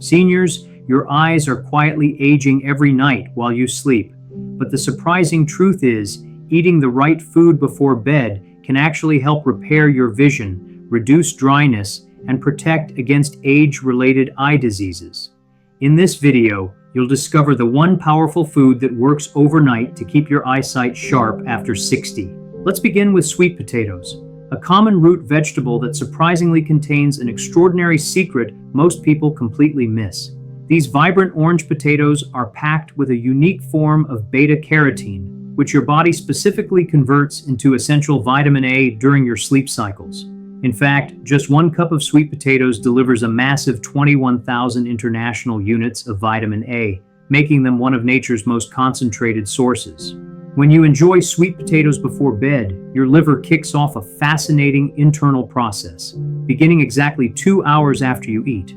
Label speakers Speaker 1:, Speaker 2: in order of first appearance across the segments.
Speaker 1: Seniors, your eyes are quietly aging every night while you sleep. But the surprising truth is, eating the right food before bed can actually help repair your vision, reduce dryness, and protect against age-related eye diseases. In this video, you'll discover the one powerful food that works overnight to keep your eyesight sharp after 60. Let's begin with sweet potatoes, a common root vegetable that surprisingly contains an extraordinary secret most people completely miss. These vibrant orange potatoes are packed with a unique form of beta-carotene, which your body specifically converts into essential vitamin A during your sleep cycles. In fact, just 1 cup of sweet potatoes delivers a massive 21,000 international units of vitamin A, making them one of nature's most concentrated sources. When you enjoy sweet potatoes before bed, your liver kicks off a fascinating internal process, beginning exactly 2 hours after you eat.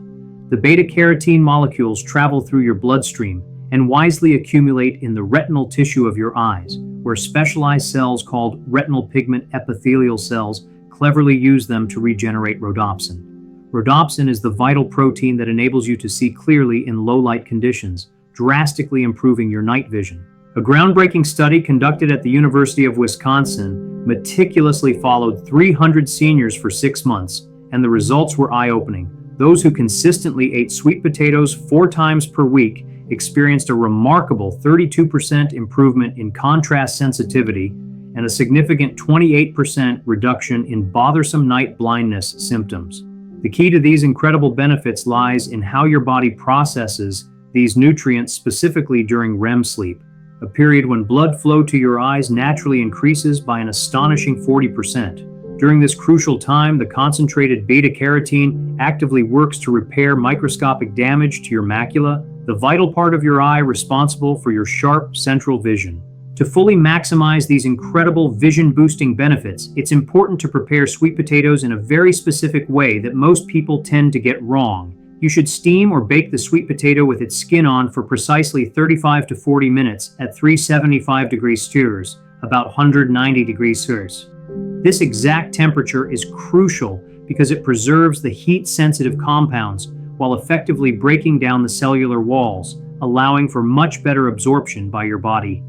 Speaker 1: The beta-carotene molecules travel through your bloodstream and wisely accumulate in the retinal tissue of your eyes, where specialized cells called retinal pigment epithelial cells cleverly use them to regenerate rhodopsin. Rhodopsin is the vital protein that enables you to see clearly in low-light conditions, drastically improving your night vision. A groundbreaking study conducted at the University of Wisconsin meticulously followed 300 seniors for 6 months, and the results were eye-opening. Those who consistently ate sweet potatoes 4 times per week experienced a remarkable 32% improvement in contrast sensitivity and a significant 28% reduction in bothersome night blindness symptoms. The key to these incredible benefits lies in how your body processes these nutrients specifically during REM sleep, a period when blood flow to your eyes naturally increases by an astonishing 40%. During this crucial time, the concentrated beta-carotene actively works to repair microscopic damage to your macula, the vital part of your eye responsible for your sharp central vision. To fully maximize these incredible vision-boosting benefits, it's important to prepare sweet potatoes in a very specific way that most people tend to get wrong. You should steam or bake the sweet potato with its skin on for precisely 35 to 40 minutes at 375 degrees Celsius, about 190 degrees Celsius. This exact temperature is crucial because it preserves the heat-sensitive compounds while effectively breaking down the cellular walls, allowing for much better absorption by your body.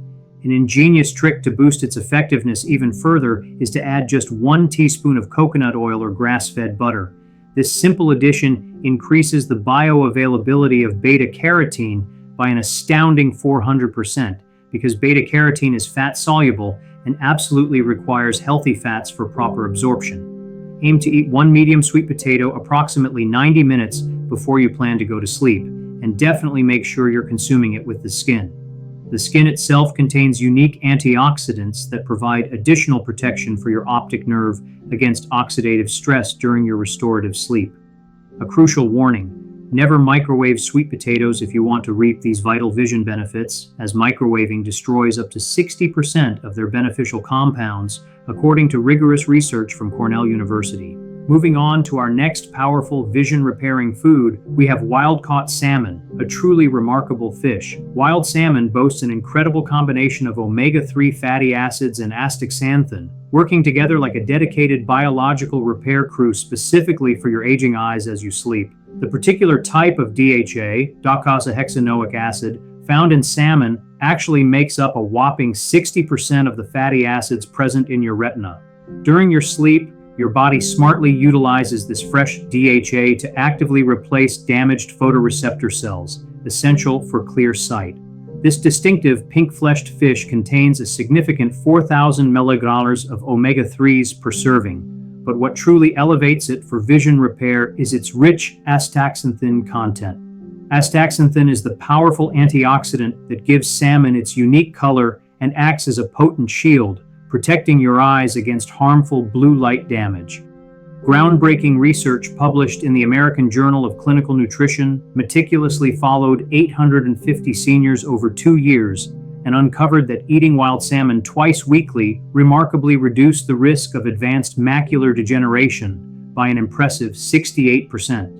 Speaker 1: An ingenious trick to boost its effectiveness even further is to add just 1 teaspoon of coconut oil or grass-fed butter. This simple addition increases the bioavailability of beta-carotene by an astounding 400%, because beta-carotene is fat-soluble and absolutely requires healthy fats for proper absorption. Aim to eat 1 medium sweet potato approximately 90 minutes before you plan to go to sleep, and definitely make sure you're consuming it with the skin. The skin itself contains unique antioxidants that provide additional protection for your optic nerve against oxidative stress during your restorative sleep. A crucial warning: never microwave sweet potatoes if you want to reap these vital vision benefits, as microwaving destroys up to 60% of their beneficial compounds, according to rigorous research from Cornell University. Moving on to our next powerful vision-repairing food, we have wild-caught salmon, a truly remarkable fish. Wild salmon boasts an incredible combination of omega-3 fatty acids and astaxanthin, working together like a dedicated biological repair crew specifically for your aging eyes as you sleep. The particular type of DHA, docosahexaenoic acid, found in salmon actually makes up a whopping 60% of the fatty acids present in your retina. During your sleep, your body smartly utilizes this fresh DHA to actively replace damaged photoreceptor cells, essential for clear sight. This distinctive pink-fleshed fish contains a significant 4,000 milligrams of omega-3s per serving, but what truly elevates it for vision repair is its rich astaxanthin content. Astaxanthin is the powerful antioxidant that gives salmon its unique color and acts as a potent shield, protecting your eyes against harmful blue light damage. Groundbreaking research published in the American Journal of Clinical Nutrition meticulously followed 850 seniors over 2 years and uncovered that eating wild salmon twice weekly remarkably reduced the risk of advanced macular degeneration by an impressive 68%.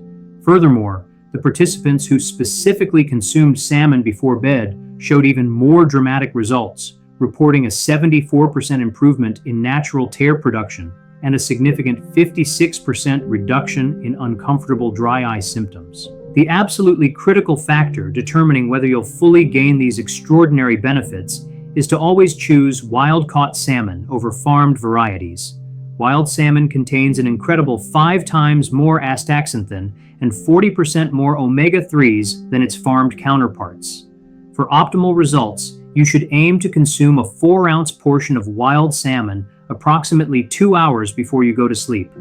Speaker 1: Furthermore, the participants who specifically consumed salmon before bed showed even more dramatic results, reporting a 74% improvement in natural tear production and a significant 56% reduction in uncomfortable dry eye symptoms. The absolutely critical factor determining whether you'll fully gain these extraordinary benefits is to always choose wild-caught salmon over farmed varieties. Wild salmon contains an incredible 5 times more astaxanthin and 40% more omega-3s than its farmed counterparts. For optimal results, you should aim to consume a 4-ounce portion of wild salmon approximately 2 hours before you go to sleep.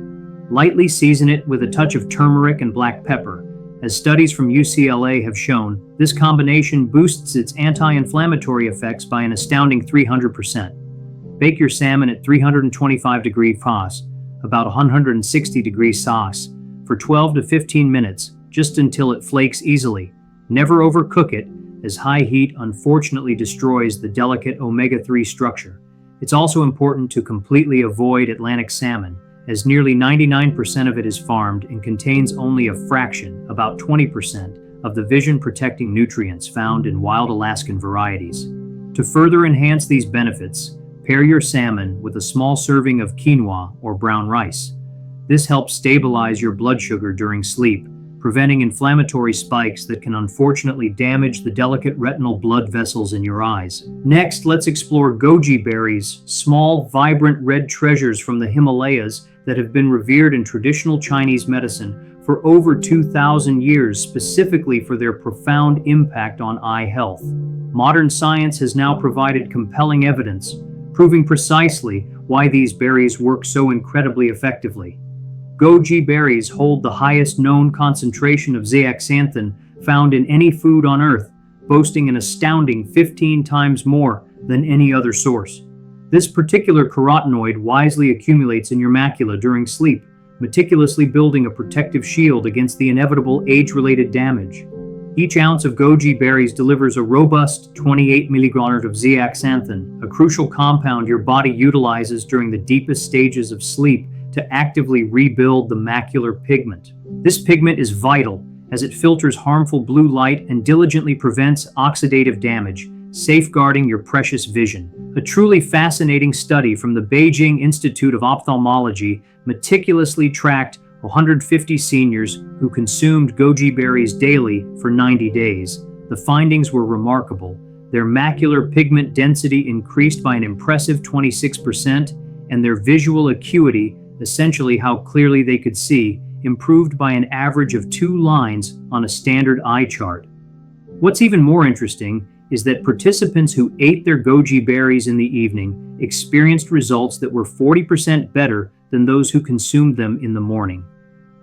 Speaker 1: Lightly season it with a touch of turmeric and black pepper. As studies from UCLA have shown, this combination boosts its anti-inflammatory effects by an astounding 300%. Bake your salmon at 325 degrees Fahrenheit, about 160 degrees Celsius, for 12 to 15 minutes, just until it flakes easily. Never overcook it, as high heat unfortunately destroys the delicate omega-3 structure. It's also important to completely avoid Atlantic salmon, as nearly 99% of it is farmed and contains only a fraction, about 20%, of the vision-protecting nutrients found in wild Alaskan varieties. To further enhance these benefits, pair your salmon with a small serving of quinoa or brown rice. This helps stabilize your blood sugar during sleep, preventing inflammatory spikes that can unfortunately damage the delicate retinal blood vessels in your eyes. Next, let's explore goji berries, small, vibrant red treasures from the Himalayas that have been revered in traditional Chinese medicine for over 2,000 years, specifically for their profound impact on eye health. Modern science has now provided compelling evidence, proving precisely why these berries work so incredibly effectively. Goji berries hold the highest known concentration of zeaxanthin found in any food on Earth, boasting an astounding 15 times more than any other source. This particular carotenoid wisely accumulates in your macula during sleep, meticulously building a protective shield against the inevitable age-related damage. Each ounce of goji berries delivers a robust 28 milligrams of zeaxanthin, a crucial compound your body utilizes during the deepest stages of sleep to actively rebuild the macular pigment. This pigment is vital as it filters harmful blue light and diligently prevents oxidative damage, safeguarding your precious vision. A truly fascinating study from the Beijing Institute of Ophthalmology meticulously tracked 150 seniors who consumed goji berries daily for 90 days. The findings were remarkable. Their macular pigment density increased by an impressive 26%, and their visual acuity, essentially how clearly they could see, improved by an average of 2 lines on a standard eye chart. What's even more interesting is that participants who ate their goji berries in the evening experienced results that were 40% better than those who consumed them in the morning.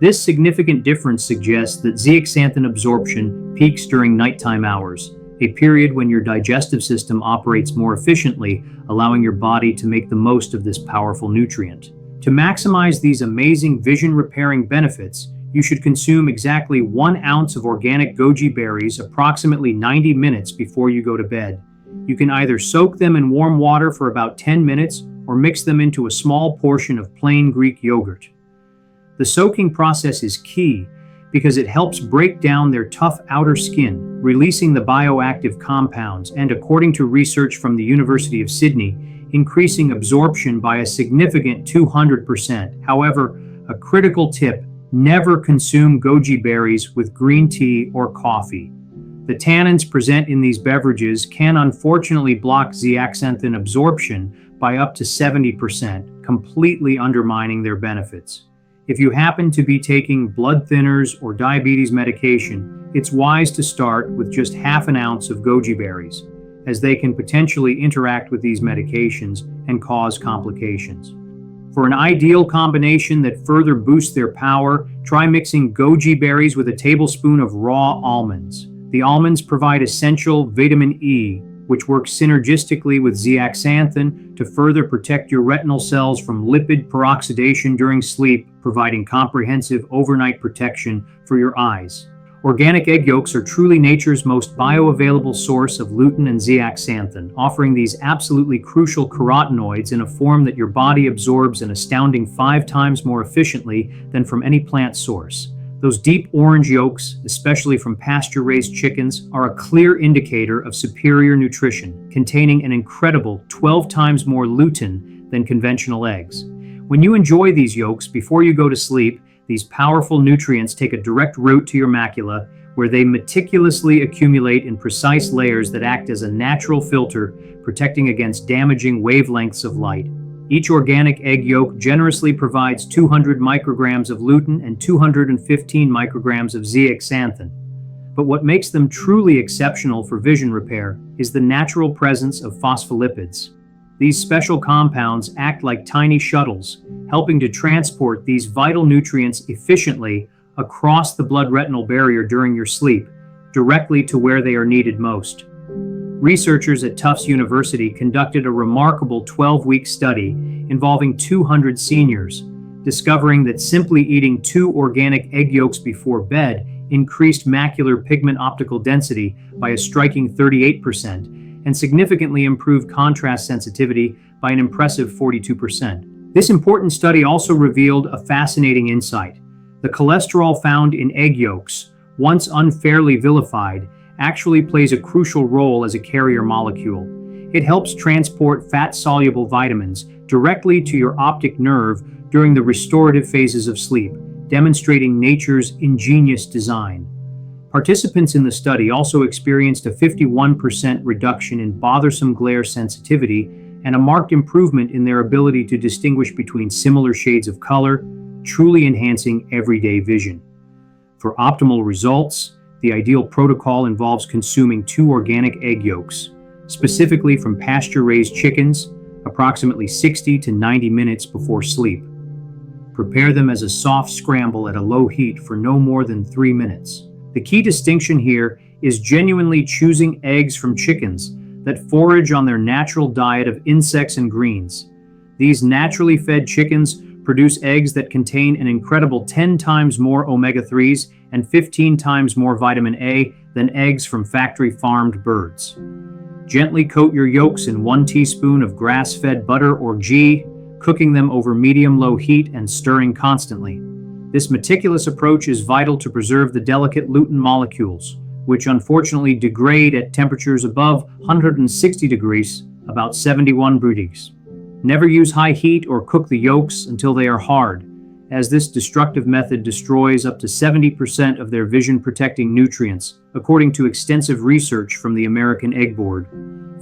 Speaker 1: This significant difference suggests that zeaxanthin absorption peaks during nighttime hours, a period when your digestive system operates more efficiently, allowing your body to make the most of this powerful nutrient. To maximize these amazing vision-repairing benefits, you should consume exactly 1 ounce of organic goji berries approximately 90 minutes before you go to bed. You can either soak them in warm water for about 10 minutes or mix them into a small portion of plain Greek yogurt. The soaking process is key because it helps break down their tough outer skin, releasing the bioactive compounds and, according to research from the University of Sydney, increasing absorption by a significant 200%. However, a critical tip: never consume goji berries with green tea or coffee. The tannins present in these beverages can unfortunately block zeaxanthin absorption by up to 70%, completely undermining their benefits. If you happen to be taking blood thinners or diabetes medication, it's wise to start with just half an ounce of goji berries, as they can potentially interact with these medications and cause complications. For an ideal combination that further boosts their power, try mixing goji berries with a tablespoon of raw almonds. The almonds provide essential vitamin E, which works synergistically with zeaxanthin to further protect your retinal cells from lipid peroxidation during sleep, providing comprehensive overnight protection for your eyes. Organic egg yolks are truly nature's most bioavailable source of lutein and zeaxanthin, offering these absolutely crucial carotenoids in a form that your body absorbs an astounding 5 times more efficiently than from any plant source. Those deep orange yolks, especially from pasture-raised chickens, are a clear indicator of superior nutrition, containing an incredible 12 times more lutein than conventional eggs. When you enjoy these yolks before you go to sleep, these powerful nutrients take a direct route to your macula, where they meticulously accumulate in precise layers that act as a natural filter, protecting against damaging wavelengths of light. Each organic egg yolk generously provides 200 micrograms of lutein and 215 micrograms of zeaxanthin. But what makes them truly exceptional for vision repair is the natural presence of phospholipids. These special compounds act like tiny shuttles, helping to transport these vital nutrients efficiently across the blood-retinal barrier during your sleep, directly to where they are needed most. Researchers at Tufts University conducted a remarkable 12-week study involving 200 seniors, discovering that simply eating 2 organic egg yolks before bed increased macular pigment optical density by a striking 38% and significantly improved contrast sensitivity by an impressive 42%. This important study also revealed a fascinating insight. The cholesterol found in egg yolks, once unfairly vilified, actually plays a crucial role as a carrier molecule. It helps transport fat-soluble vitamins directly to your optic nerve during the restorative phases of sleep, demonstrating nature's ingenious design. Participants in the study also experienced a 51% reduction in bothersome glare sensitivity and a marked improvement in their ability to distinguish between similar shades of color, truly enhancing everyday vision. For optimal results, the ideal protocol involves consuming 2 organic egg yolks, specifically from pasture-raised chickens, approximately 60 to 90 minutes before sleep. Prepare them as a soft scramble at a low heat for no more than 3 minutes. The key distinction here is genuinely choosing eggs from chickens that forage on their natural diet of insects and greens. These naturally fed chickens produce eggs that contain an incredible 10 times more omega-3s and 15 times more vitamin A than eggs from factory-farmed birds. Gently coat your yolks in 1 teaspoon of grass-fed butter or ghee, cooking them over medium-low heat and stirring constantly. This meticulous approach is vital to preserve the delicate lutein molecules, which unfortunately degrade at temperatures above 160 degrees, about 71 degrees. Never use high heat or cook the yolks until they are hard, as this destructive method destroys up to 70% of their vision-protecting nutrients, according to extensive research from the American Egg Board.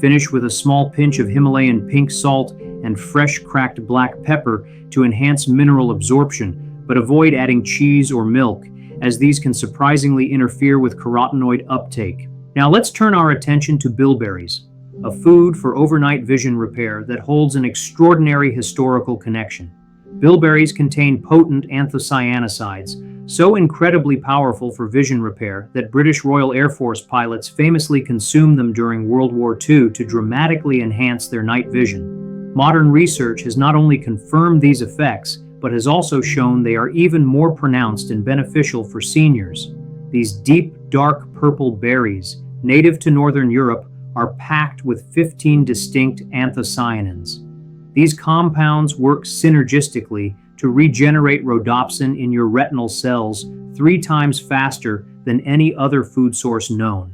Speaker 1: Finish with a small pinch of Himalayan pink salt and fresh cracked black pepper to enhance mineral absorption, but avoid adding cheese or milk, as these can surprisingly interfere with carotenoid uptake. Now let's turn our attention to bilberries, a food for overnight vision repair that holds an extraordinary historical connection. Bilberries contain potent anthocyanides, so incredibly powerful for vision repair that British Royal Air Force pilots famously consumed them during World War II to dramatically enhance their night vision. Modern research has not only confirmed these effects, but has also shown they are even more pronounced and beneficial for seniors. These deep, dark purple berries, native to Northern Europe, are packed with 15 distinct anthocyanins. These compounds work synergistically to regenerate rhodopsin in your retinal cells 3 times faster than any other food source known.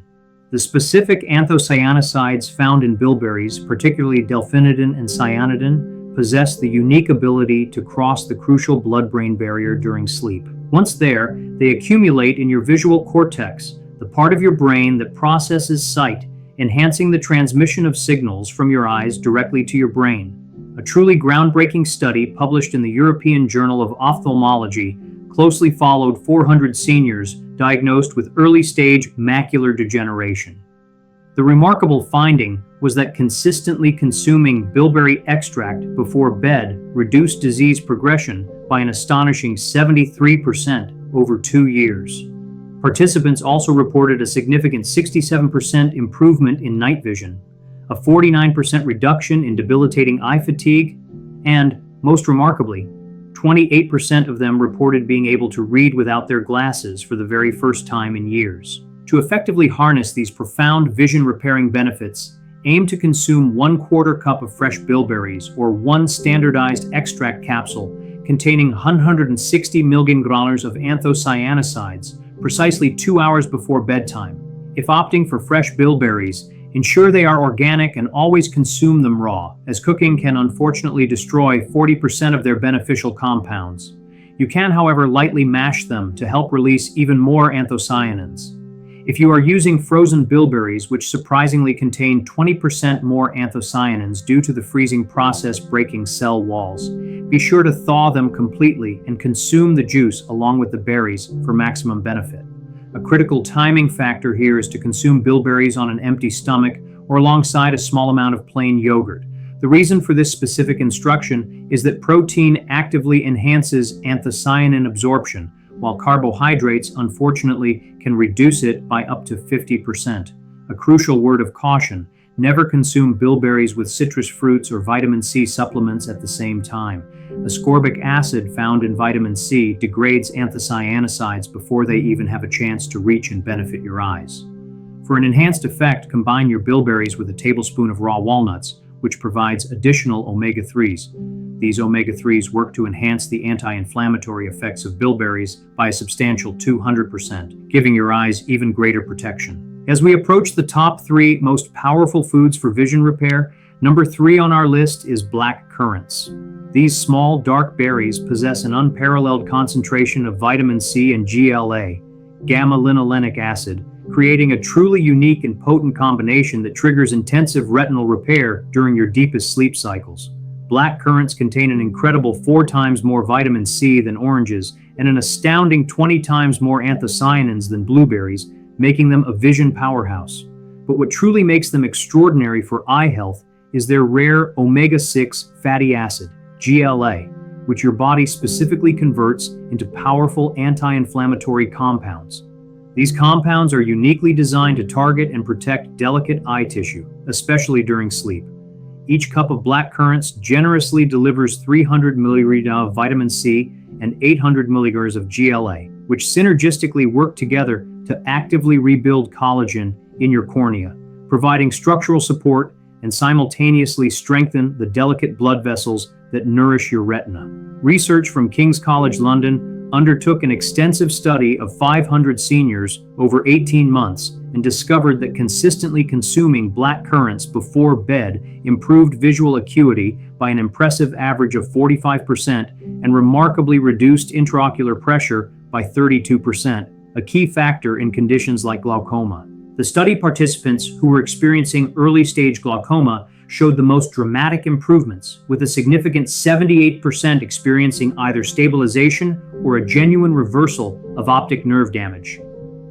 Speaker 1: The specific anthocyanins found in bilberries, particularly delphinidin and cyanidin, possess the unique ability to cross the crucial blood-brain barrier during sleep. Once there, they accumulate in your visual cortex, the part of your brain that processes sight, enhancing the transmission of signals from your eyes directly to your brain. A truly groundbreaking study published in the European Journal of Ophthalmology closely followed 400 seniors diagnosed with early-stage macular degeneration. The remarkable finding was that consistently consuming bilberry extract before bed reduced disease progression by an astonishing 73% over 2 years. Participants also reported a significant 67% improvement in night vision, a 49% reduction in debilitating eye fatigue, and, most remarkably, 28% of them reported being able to read without their glasses for the very first time in years. To effectively harness these profound vision-repairing benefits, aim to consume 1/4 cup of fresh bilberries or 1 standardized extract capsule containing 160 mg of anthocyanins precisely 2 hours before bedtime. If opting for fresh bilberries, ensure they are organic and always consume them raw, as cooking can unfortunately destroy 40% of their beneficial compounds. You can, however, lightly mash them to help release even more anthocyanins. If you are using frozen bilberries, which surprisingly contain 20% more anthocyanins due to the freezing process breaking cell walls, be sure to thaw them completely and consume the juice along with the berries for maximum benefit. A critical timing factor here is to consume bilberries on an empty stomach or alongside a small amount of plain yogurt. The reason for this specific instruction is that protein actively enhances anthocyanin absorption, while carbohydrates, unfortunately, can reduce it by up to 50%. A crucial word of caution: never consume bilberries with citrus fruits or vitamin C supplements at the same time. Ascorbic acid found in vitamin C degrades anthocyanicides before they even have a chance to reach and benefit your eyes. For an enhanced effect, combine your bilberries with a tablespoon of raw walnuts, which provides additional omega-3s. These omega-3s work to enhance the anti-inflammatory effects of bilberries by a substantial 200%, giving your eyes even greater protection. As we approach the top 3 most powerful foods for vision repair, number 3 on our list is black currants. These small, dark berries possess an unparalleled concentration of vitamin C and GLA, gamma-linolenic acid, creating a truly unique and potent combination that triggers intensive retinal repair during your deepest sleep cycles. Black currants contain an incredible 4 times more vitamin C than oranges and an astounding 20 times more anthocyanins than blueberries, making them a vision powerhouse. But what truly makes them extraordinary for eye health is their rare omega-6 fatty acid, GLA, which your body specifically converts into powerful anti-inflammatory compounds. These compounds are uniquely designed to target and protect delicate eye tissue, especially during sleep. Each cup of black currants generously delivers 300 mg of vitamin C and 800 mg of GLA, which synergistically work together to actively rebuild collagen in your cornea, providing structural support and simultaneously strengthen the delicate blood vessels that nourish your retina. Research from King's College London undertook an extensive study of 500 seniors over 18 months and discovered that consistently consuming black currants before bed improved visual acuity by an impressive average of 45% and remarkably reduced intraocular pressure by 32%, a key factor in conditions like glaucoma. The study participants who were experiencing early-stage glaucoma showed the most dramatic improvements, with a significant 78% experiencing either stabilization or a genuine reversal of optic nerve damage.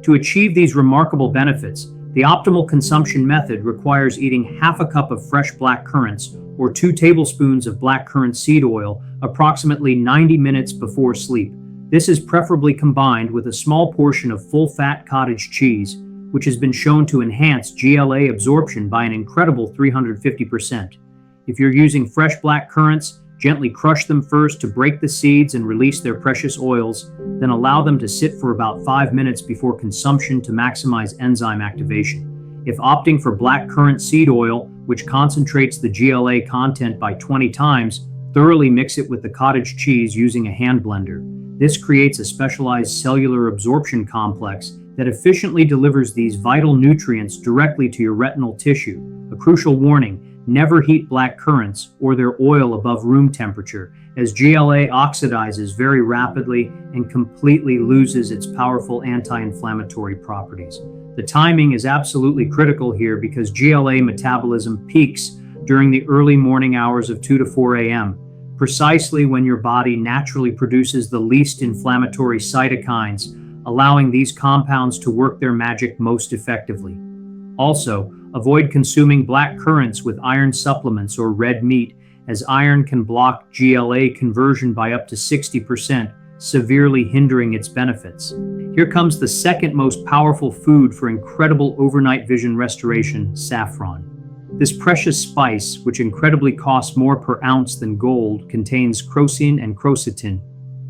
Speaker 1: To achieve these remarkable benefits, the optimal consumption method requires eating half a cup of fresh black currants or 2 tablespoons of black currant seed oil approximately 90 minutes before sleep. This is preferably combined with a small portion of full-fat cottage cheese, which has been shown to enhance GLA absorption by an incredible 350%. If you're using fresh black currants, gently crush them first to break the seeds and release their precious oils, then allow them to sit for about 5 minutes before consumption to maximize enzyme activation. If opting for black currant seed oil, which concentrates the GLA content by 20 times, thoroughly mix it with the cottage cheese using a hand blender. This creates a specialized cellular absorption complex that efficiently delivers these vital nutrients directly to your retinal tissue. A crucial warning: never heat black currants or their oil above room temperature, as GLA oxidizes very rapidly and completely loses its powerful anti-inflammatory properties. The timing is absolutely critical here because GLA metabolism peaks during the early morning hours of 2 to 4 a.m., precisely when your body naturally produces the least inflammatory cytokines, allowing these compounds to work their magic most effectively. Also, avoid consuming black currants with iron supplements or red meat, as iron can block GLA conversion by up to 60%, severely hindering its benefits. Here comes the second most powerful food for incredible overnight vision restoration: saffron. This precious spice, which incredibly costs more per ounce than gold, contains crocin and quercetin,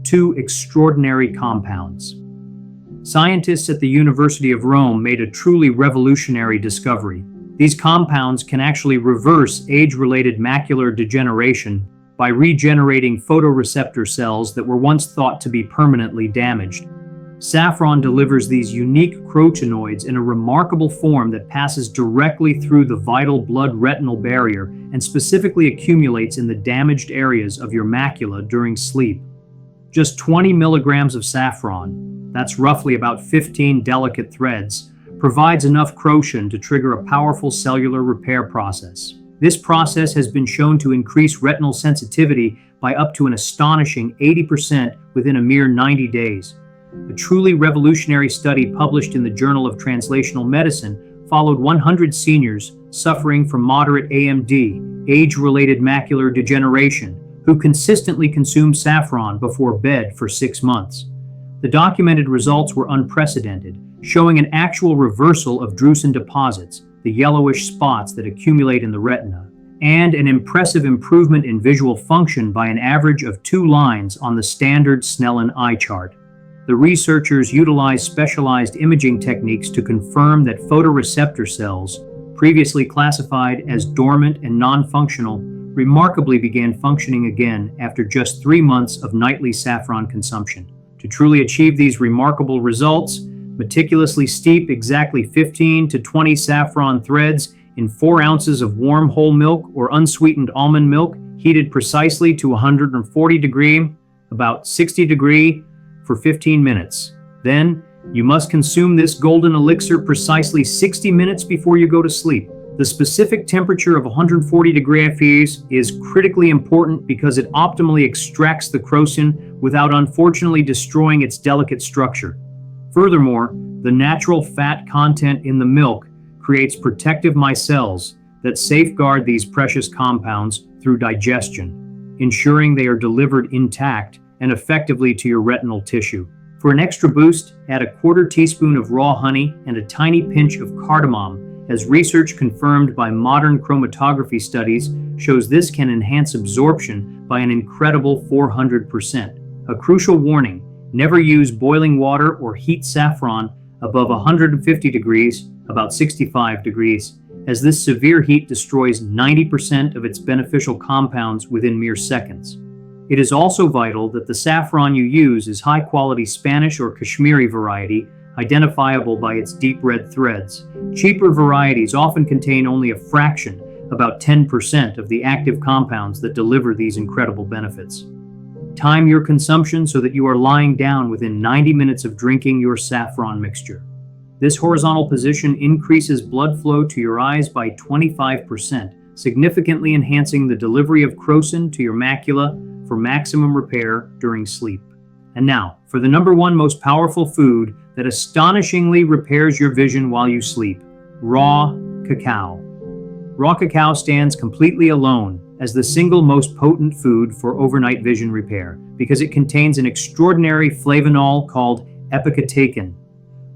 Speaker 1: 2 extraordinary compounds. Scientists at the University of Rome made a truly revolutionary discovery. These compounds can actually reverse age-related macular degeneration by regenerating photoreceptor cells that were once thought to be permanently damaged. Saffron delivers these unique carotenoids in a remarkable form that passes directly through the vital blood-retinal barrier and specifically accumulates in the damaged areas of your macula during sleep. Just 20 milligrams of saffron, that's roughly about 15 delicate threads, provides enough crocin to trigger a powerful cellular repair process. This process has been shown to increase retinal sensitivity by up to an astonishing 80% within a mere 90 days. A truly revolutionary study published in the Journal of Translational Medicine followed 100 seniors suffering from moderate AMD, age-related macular degeneration, who consistently consumed saffron before bed for 6 months. The documented results were unprecedented, showing an actual reversal of drusen deposits, the yellowish spots that accumulate in the retina, and an impressive improvement in visual function by an average of 2 lines on the standard Snellen eye chart. The researchers utilized specialized imaging techniques to confirm that photoreceptor cells, previously classified as dormant and non-functional, remarkably began functioning again after just 3 months of nightly saffron consumption. To truly achieve these remarkable results, meticulously steep exactly 15 to 20 saffron threads in 4 ounces of warm whole milk or unsweetened almond milk, heated precisely to 140 degree, about 60 degree, for 15 minutes. Then, you must consume this golden elixir precisely 60 minutes before you go to sleep. The specific temperature of 140 degrees is critically important because it optimally extracts the crocin without unfortunately destroying its delicate structure. Furthermore, the natural fat content in the milk creates protective micelles that safeguard these precious compounds through digestion, ensuring they are delivered intact and effectively to your retinal tissue. For an extra boost, add a 1/4 teaspoon of raw honey and a tiny pinch of cardamom, as research confirmed by modern chromatography studies shows this can enhance absorption by an incredible 400%. A crucial warning: never use boiling water or heat saffron above 150 degrees, about 65 degrees, as this severe heat destroys 90% of its beneficial compounds within mere seconds. It is also vital that the saffron you use is high-quality Spanish or Kashmiri variety, identifiable by its deep red threads. Cheaper varieties often contain only a fraction, about 10%, of the active compounds that deliver these incredible benefits. Time your consumption so that you are lying down within 90 minutes of drinking your saffron mixture. This horizontal position increases blood flow to your eyes by 25%, significantly enhancing the delivery of crocin to your macula for maximum repair during sleep. And now, for the #1 most powerful food that astonishingly repairs your vision while you sleep: raw cacao. Raw cacao stands completely alone as the single most potent food for overnight vision repair because it contains an extraordinary flavonol called epicatechin.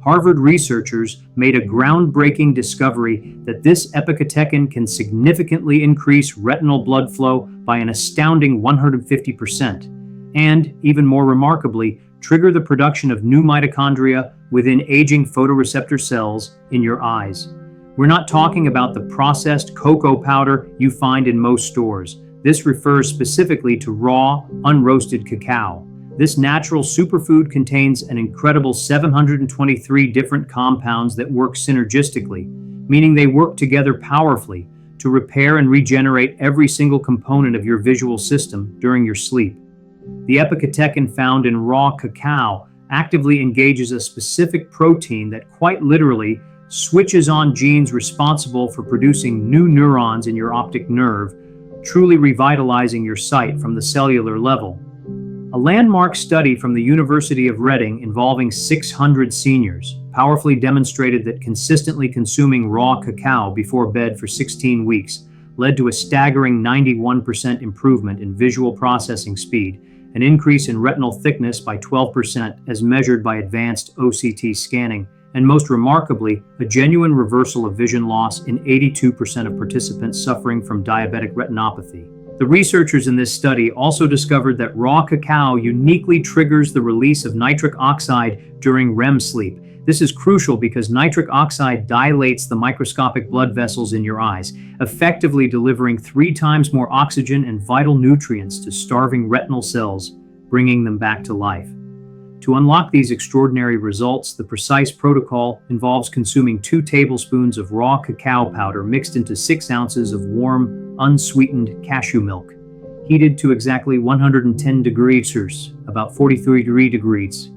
Speaker 1: Harvard researchers made a groundbreaking discovery that this epicatechin can significantly increase retinal blood flow by an astounding 150%, and, even more remarkably, trigger the production of new mitochondria within aging photoreceptor cells in your eyes. We're not talking about the processed cocoa powder you find in most stores. This refers specifically to raw, unroasted cacao. This natural superfood contains an incredible 723 different compounds that work synergistically, meaning they work together powerfully to repair and regenerate every single component of your visual system during your sleep. The epicatechin found in raw cacao actively engages a specific protein that quite literally switches on genes responsible for producing new neurons in your optic nerve, truly revitalizing your sight from the cellular level. A landmark study from the University of Reading involving 600 seniors powerfully demonstrated that consistently consuming raw cacao before bed for 16 weeks led to a staggering 91% improvement in visual processing speed, an increase in retinal thickness by 12% as measured by advanced OCT scanning, and most remarkably, a genuine reversal of vision loss in 82% of participants suffering from diabetic retinopathy. The researchers in this study also discovered that raw cacao uniquely triggers the release of nitric oxide during REM sleep. This is crucial because nitric oxide dilates the microscopic blood vessels in your eyes, effectively delivering 3 times more oxygen and vital nutrients to starving retinal cells, bringing them back to life. To unlock these extraordinary results, the precise protocol involves consuming 2 tablespoons of raw cacao powder mixed into 6 ounces of warm, unsweetened cashew milk, heated to exactly 110 degrees Celsius, about 43 degrees.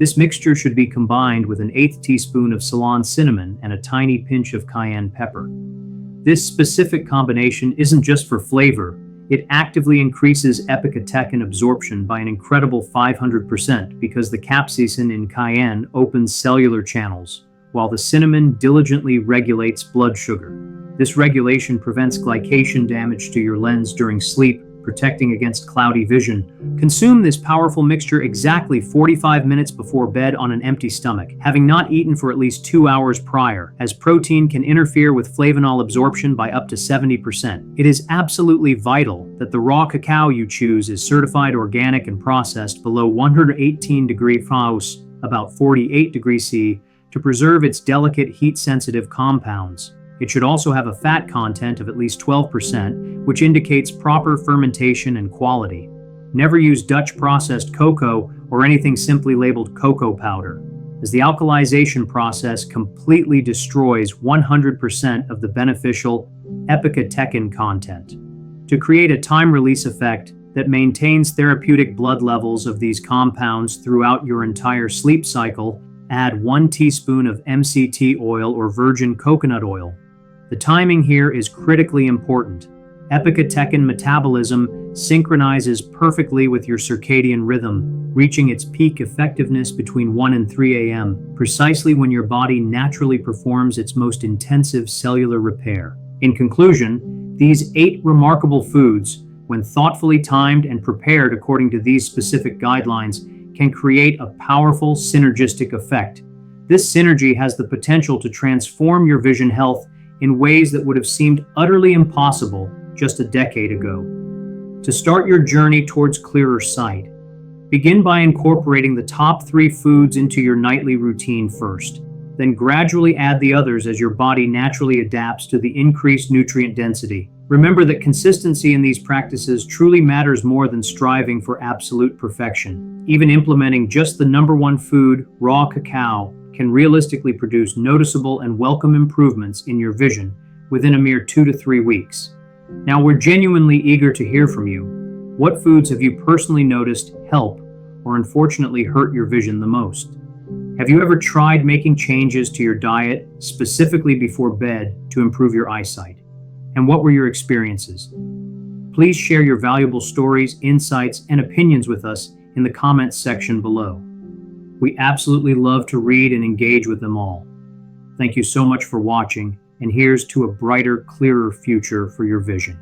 Speaker 1: This mixture should be combined with an eighth teaspoon of Ceylon cinnamon and a tiny pinch of cayenne pepper. This specific combination isn't just for flavor, it actively increases epicatechin absorption by an incredible 500% because the capsaicin in cayenne opens cellular channels, while the cinnamon diligently regulates blood sugar. This regulation prevents glycation damage to your lens during sleep, protecting against cloudy vision. Consume this powerful mixture exactly 45 minutes before bed on an empty stomach, having not eaten for at least 2 hours prior, as protein can interfere with flavanol absorption by up to 70%. It is absolutely vital that the raw cacao you choose is certified organic and processed below 118 degrees Fahrenheit, about 48 degrees C, to preserve its delicate heat-sensitive compounds. It should also have a fat content of at least 12%, which indicates proper fermentation and quality. Never use Dutch processed cocoa or anything simply labeled cocoa powder, as the alkalization process completely destroys 100% of the beneficial epicatechin content. To create a time-release effect that maintains therapeutic blood levels of these compounds throughout your entire sleep cycle, add 1 teaspoon of MCT oil or virgin coconut oil. The timing here is critically important. Epicatechin metabolism synchronizes perfectly with your circadian rhythm, reaching its peak effectiveness between 1 and 3 a.m., precisely when your body naturally performs its most intensive cellular repair. In conclusion, these 8 remarkable foods, when thoughtfully timed and prepared according to these specific guidelines, can create a powerful synergistic effect. This synergy has the potential to transform your vision health in ways that would have seemed utterly impossible just a decade ago. To start your journey towards clearer sight, begin by incorporating the top 3 foods into your nightly routine first. Then gradually add the others as your body naturally adapts to the increased nutrient density. Remember that consistency in these practices truly matters more than striving for absolute perfection. Even implementing just the number 1 food, raw cacao, can realistically produce noticeable and welcome improvements in your vision within a mere 2 to 3 weeks. Now, we're genuinely eager to hear from you. What foods have you personally noticed help or unfortunately hurt your vision the most? Have you ever tried making changes to your diet specifically before bed to improve your eyesight? And what were your experiences? Please share your valuable stories, insights, and opinions with us in the comments section below. We absolutely love to read and engage with them all. Thank you so much for watching, and here's to a brighter, clearer future for your vision.